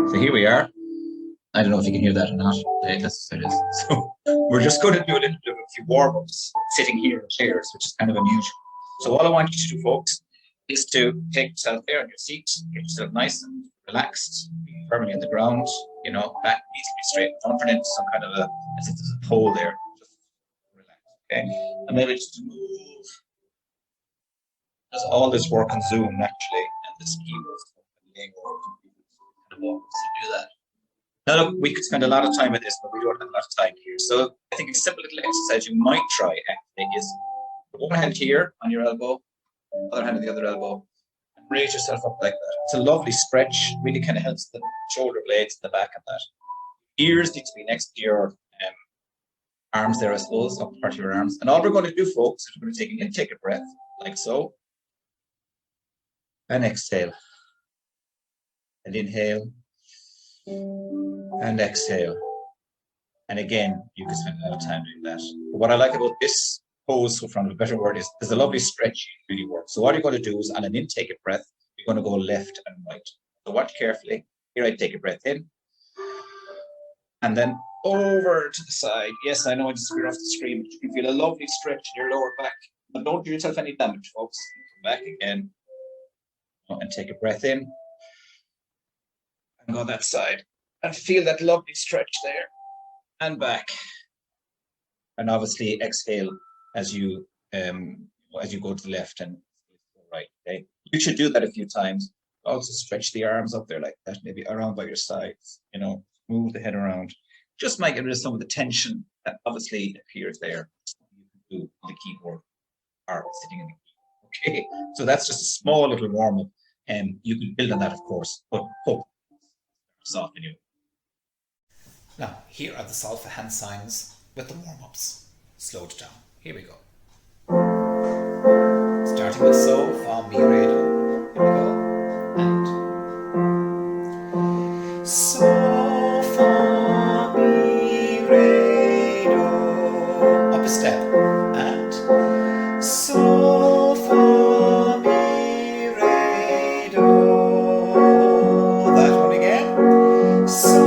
So here we are. I don't know if you can hear that or not. That's what it is. So we're just going to do a little bit of a few warm-ups sitting here in chairs, which is kind of unusual. So all I want you to do, folks, is to take yourself there on your seat, get yourself nice and relaxed, firmly on the ground, you know, back needs to be straight. Don't turn into some kind of as if there's a pole there. Just relax, okay? And maybe just move. Does all this work on Zoom actually, and this keyboard kind of walk us to do that. Now, look, we could spend a lot of time with this, but we don't have a lot of time here. So I think a simple little exercise you might try actually is one hand here on your elbow, other hand on the other elbow, and raise yourself up like that. It's a lovely stretch, really kind of helps the shoulder blades, the back of that. Ears need to be next to your arms there, I suppose, up part of your arms. And all we're going to do, folks, is we're going to take an intake of breath, like so, and exhale. And inhale. And exhale. And again, you can spend a lot of time doing that. But what I like about this pose, so from a better word, is there's a lovely stretch really works. So what you're going to do is on an intake of breath, you're going to go left and right. So watch carefully. Here I take a breath in. And then over to the side. Yes, I know I just veered off the screen, but you can feel a lovely stretch in your lower back. And don't do yourself any damage, folks. Come back again. And take a breath in. And go that side. And feel that lovely stretch there. And back. And obviously exhale as you go to the left and right. Okay. You should do that a few times. Also stretch the arms up there like that, maybe around by your sides, you know, move the head around. Just might get rid of some of the tension that obviously appears there. You can do on the keyboard or sitting in the keyboard. Okay. So that's just a small little warm-up. And you can build on that, of course, but hope soft anyway. Now, here are the solfa hand signs with the warm-ups. Slowed down. Here we go. Starting with so, fa, mi, re, do. Here we go. And so, fa, mi, re, do. Up a step. And so, fa, mi, re, do. That one again. So,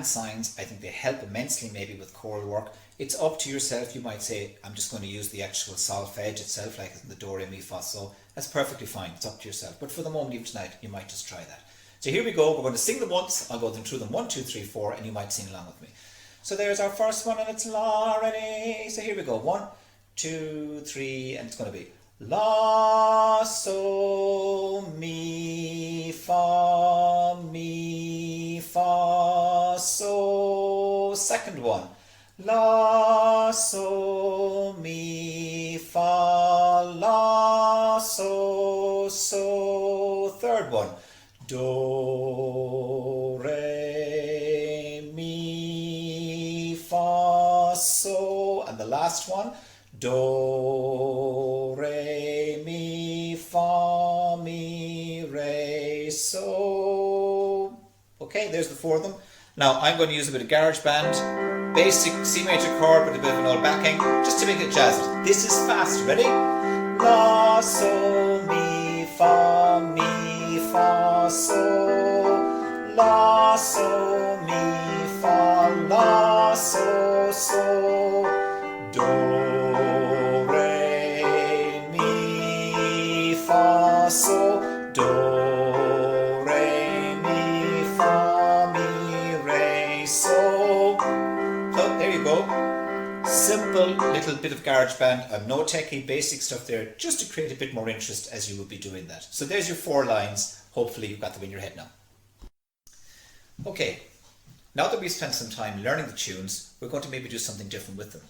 signs. I think they help immensely maybe with choral work. It's up to yourself. You might say, I'm just going to use the actual solfege itself, like in the do, re, mi, fa, so. That's perfectly fine. It's up to yourself. But for the moment, even tonight, you might just try that. So here we go. We're going to sing them once. I'll go through them 1, 2, 3, 4, and you might sing along with me. So there's our first one, and it's la, re, mi. So here we go. 1, 2, 3, and it's going to be la, so, mi, fa, so. Second one, la, so, mi, fa, la, so. Third one, do, re, mi, fa, so. And the last one, do, re, mi, fa, mi, re, so. Okay, there's the 4 of them. Now I'm going to use a bit of GarageBand, basic C major chord with a bit of an old backing, just to make it jazzy. This is fast. Ready? La, so, mi, fa, so. La, so, mi, fa, la, so. Do, re, mi, fa, so. Do, re, mi, fa, mi, re, so. So there you go. Simple little bit of GarageBand, no techie, basic stuff there, just to create a bit more interest as you will be doing that. So there's your 4 lines. Hopefully you've got them in your head now. Okay, now that we've spent some time learning the tunes, we're going to maybe do something different with them.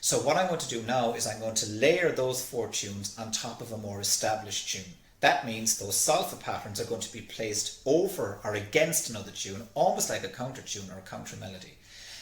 So what I'm going to do now is I'm going to layer those 4 tunes on top of a more established tune. That means those solfa patterns are going to be placed over or against another tune, almost like a counter tune or a counter melody.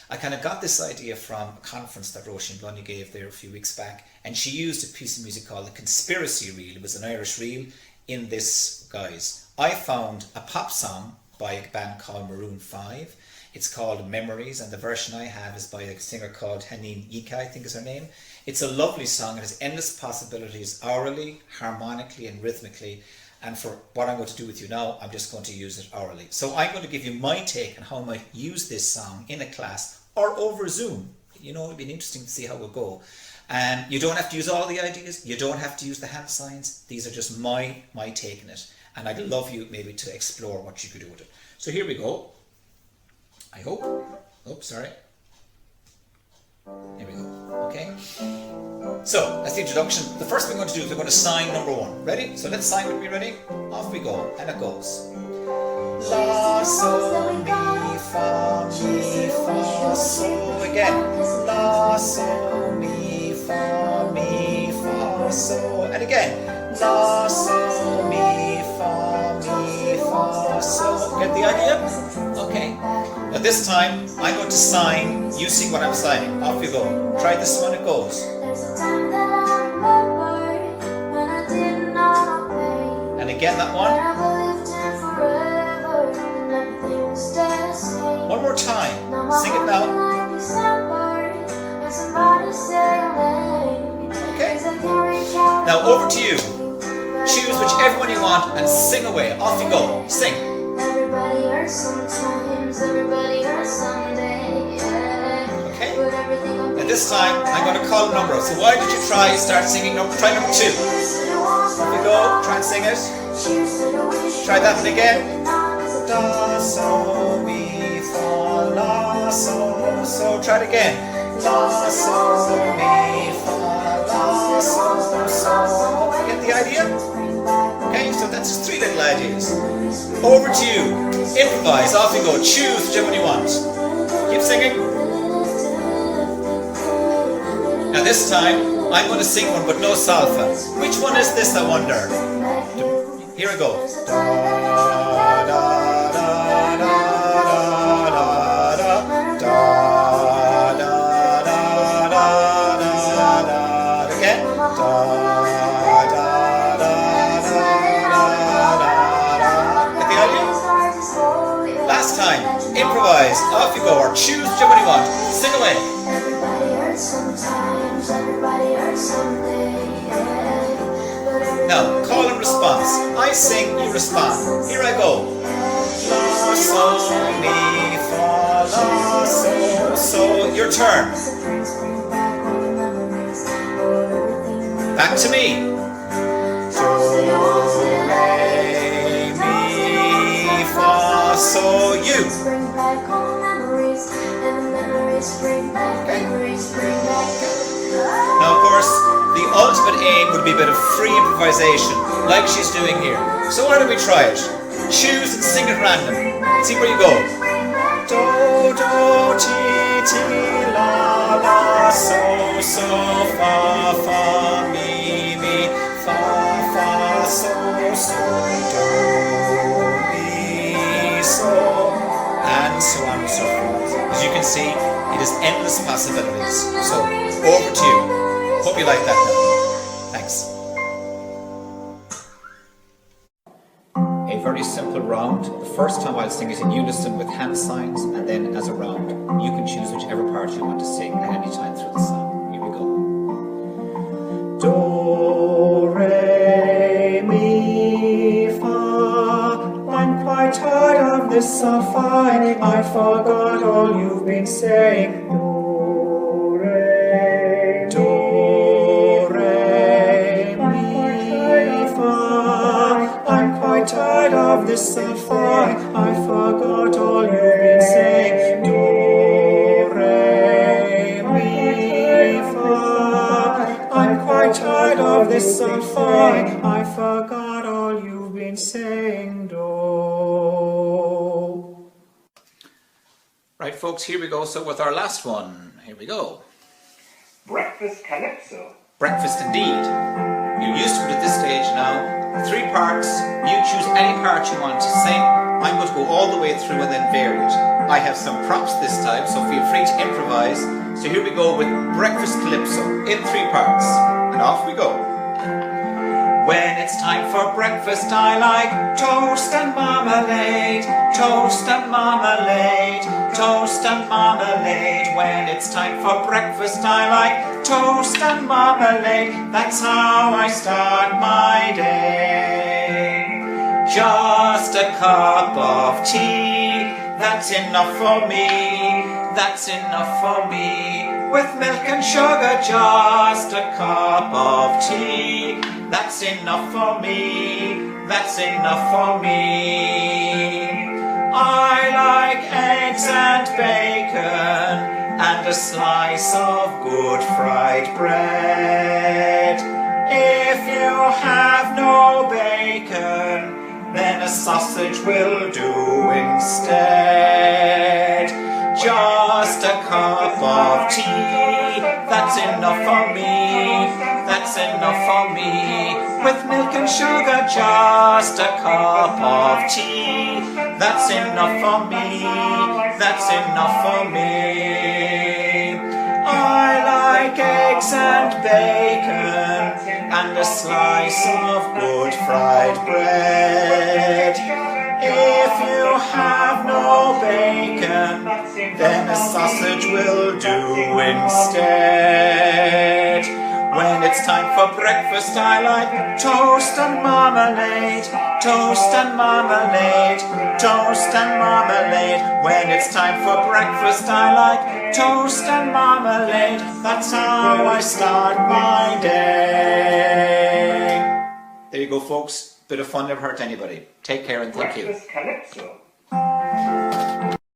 I kind of got this idea from a conference that Roisin Blunny gave there a few weeks back, and she used a piece of music called the Conspiracy Reel. It was an Irish reel in this guise. I found a pop song by a band called Maroon 5. It's called Memories, and the version I have is by a singer called Haneen Ika, I think is her name. It's a lovely song. It has endless possibilities orally, harmonically and rhythmically. And for what I'm going to do with you now, I'm just going to use it orally. So I'm going to give you my take on how I might use this song in a class or over Zoom. You know, it'd be interesting to see how it will go. And you don't have to use all the ideas. You don't have to use the hand signs. These are just my take on it. And I'd love you maybe to explore what you could do with it. So here we go. I hope. Oops, sorry. Here we go. Okay. So that's the introduction. The first thing we're going to do is we're going to sign number 1. Ready? So let's sign with me. Ready? Off we go. And it goes. La, sol, mi, fa, so. Again. La, sol, mi, fa, so. And again. La, sol, mi, fa, so. Get the idea? Okay. Now this time, I'm going to sign using what I'm signing. Off you go. Try this one, it goes. And again that one. One more time. Sing it now. Okay. Now over to you. Choose whichever one you want and sing away. Off you go. Sing. Everybody hurts sometimes, everybody hurts someday, yeah. Okay. And this time I'm going to call a number. So why did you start singing try number 2? Here we go, try and sing it. Try that one again. Da, so, mi, fa, la, so. Try it again. La, so, mi, fa, la, so. Get the idea? Okay, so that's just 3 little ideas. Over to you. Improvise. Off you go. Choose whichever one you want. Keep singing. Now this time, I'm going to sing one but no salsa. Which one is this, I wonder? Here we go. Da, da, da, da, da, da, da, da, da, da, da. Again. Da. Last time, improvise, off you go, or choose whichever one you want. Sing away. Everybody hurts sometimes, everybody hurts someday, yeah. Now, call and response. I sing, you respond. Here I go. La, sol, mi, fa, la, so. Your turn. Back to me. Do, re, mi, fa, so. You. Now, of course, the ultimate aim would be a bit of free improvisation, like she's doing here. So why don't we try it? Choose and sing at random. See where you go. Do, do, ti, ti, la, la, so, fa, mi, fa, so, do, mi, so, and so on and so forth. As you can see, it is endless possibilities. So, over to you. Hope you like that now. Thanks. A very simple round. The first time I'll sing it in unison with hand signs, and then as a round. You can choose whichever part you want to sing at any time through the song. Here we go. Do, re, mi, fa. I'm quite tired of this solfing. I forgot all you've been saying. Do, re, mi, fa. I'm quite tired of this solfing. I forgot all you've been saying. Do, re, mi, fa. I'm quite tired of this solfing. I forgot all you've been saying. Do. Right, folks, here we go. So with our last one, here we go. Breakfast Calypso. Breakfast indeed. You're used to it at this stage now. 3 parts. You choose any part you want to sing. I'm going to go all the way through and then vary it. I have some props this time, so feel free to improvise. So here we go with Breakfast Calypso in 3 parts. And off we go. When it's time for breakfast, I like toast and marmalade, toast and marmalade, toast and marmalade. When it's time for breakfast, I like toast and marmalade. That's how I start my day. Just a cup of tea, that's enough for me, that's enough for me. With milk and sugar, just a cup of tea, that's enough for me, that's enough for me. I like eggs and bacon and a slice of good fried bread. If you have no bacon, then a sausage will do instead. Just a cup of tea, that's enough for me, that's enough for me. With milk and sugar, just a cup of tea, that's enough for me, that's enough for me. I like eggs and bacon and a slice of good fried bread. If you have no bacon, then a sausage will do instead. When it's time for breakfast, I like toast and marmalade, toast and marmalade, toast and marmalade. When it's time for breakfast, I like toast and marmalade. That's how I start my day. There you go, folks. Bit of fun never hurt anybody. Take care and thank you. Breakfast Calypso.